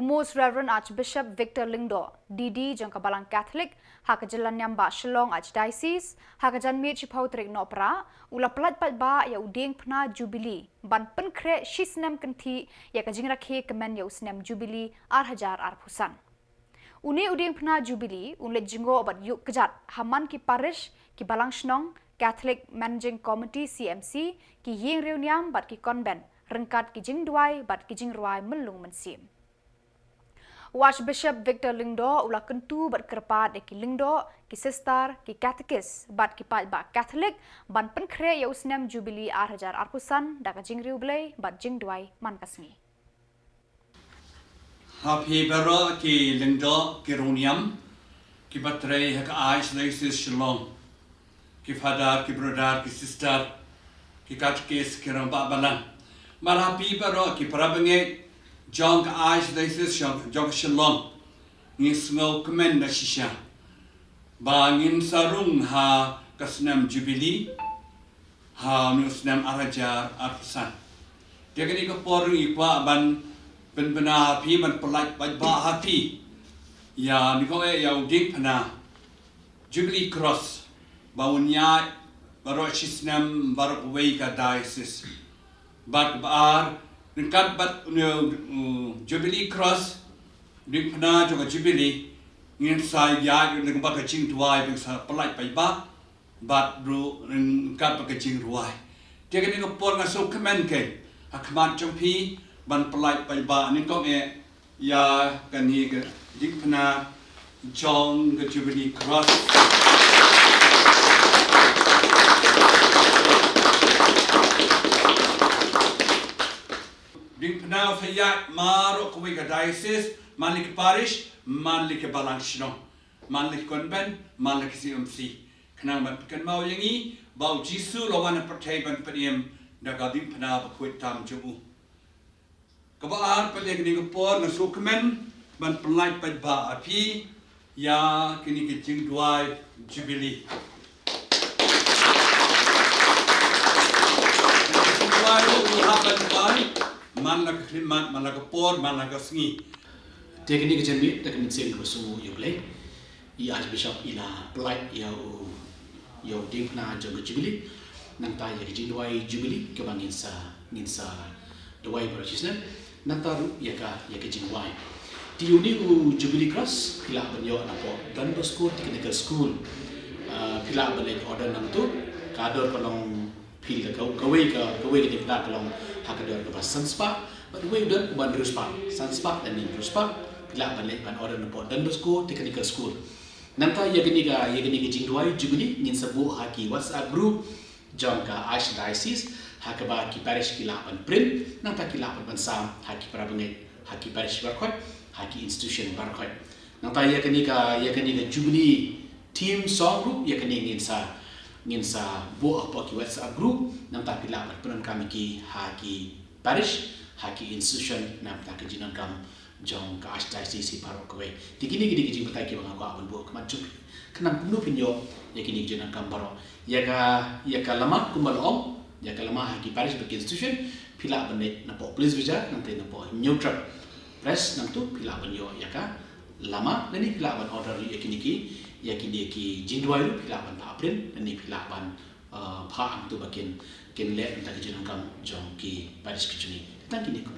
Most Reverend Archbishop Victor Lyngdoh, DD jong Balang Katholik Jyllaniambah Shillong Archdiocese, janmiet tarik Nohprah, ula paidbah ya Diengphna Jubilee, ban Pynkhreh Shisnem kynthih ya jingrakhe kmen ya Snem Jubilee-2025. Uni Diengphna Jubilee, leit jngoh bat iuhkjat haman ki parish ki Balang shnong, Catholik Managing Committee CMC, ki iing riewniam bat ki convent, ryngkat ki jingduwai bat ki jingrwai melung mensim. Archbishop Victor Lyngdoh ula kentu bat kerpat ki Lyngdoh ki sister ki Catholicus bat ki paidbah Katholik ban Pynkhreh ya Snem Jubilee-2025 da Jubilee bat jingduwai man kasngi. Happy birthday ki Lyngdoh ki riewniam ki batray hak Archdiocese Shillong ki father ki brother ki sister ki Catholicus ki ramba Balang. Mar happy birthday ki parabange jong Archdiocese jong Shillong ngisngoh kmen na shisha bangin sarung ha Snem Jubilee ha Snem Jubilee-2025. Dia kini keporung ikwa ban benar happy ban pyllait paidbah happy ya ni ko ya Diengphna Jubilee cross baunya baro Shisnem baro way Katholik bat bar ryngkat bat Jubilee cross Diengphna Jubilee ngin sai ya ng ba ka jingduwai bing sa pyllait paidbah bat ru ryngkat ba ka jingrwai. Dia kini ko por nga so kmen ke akmat jongpi ban pyllait paidbah ni ko ya kani ke Diengphna jong ke Jubilee cross. Diengphna sayat maro ko way Archdiocese, manlik parish, manlik Balang Katholik manlik convent, manlik CMC. Kanang mat kan mau yangi bau Jisu lawan pertai ban pediem da Diengphna bakwit tam jumu. Kabaan pada kini kepor ngasuk kmen ban pyllait paidbah api ya kini ke jingduwai Jubilee. Jingduwai lu haban bai man la khlimat man la kapor man la kasngi teknik janmiet tak mensen kesu yuble I Archbishop ila pyllait ya Diengphna Jubilee nanta ya jingduwai Jubilee ke bangin sa duwai parish Shisnem nanta ru ya ka jingwai ti uni Jubilee cross pila banyo na po dan school technical school pila balik order nang tu kador kolong pil kawai ke kita kolong hakador ke sanspa but we don ban ruspa sanspa dan ni ruspa pila balik ban order na po dan school technical school nanta ya gini ke jingduwai Jubilee ngin sebu haki WhatsApp group jong ka Archdiocese hakaba ki parish kila ban print nanta kila ban sam haki parabangai haki parish barkhoi haki institution barkhoi nanta ya gini ke Jubilee team song group ya gini ngin sa bu apa ki WhatsApp group nanta kila ban penon kami ki haki parish haki institution nanta ke jinan kam jong ka Archdiocese barkhoi tikini gidi batai ki bang aku bu kemat jup kenang penuh pinyo ya kini jinan kam baro ya ka lama kumbal om ya ka lama haki parish bagi institution pila banet na po please bija nanti na po Nohprah press nang tu pila ban yo ya ka lama dan ni pila ban order ya kini ki jingduwai lu pila ban pa april dan ni pila ban pa ang tu bakin ken let nanti jinan kam jong ki parish ki juni tang kini ko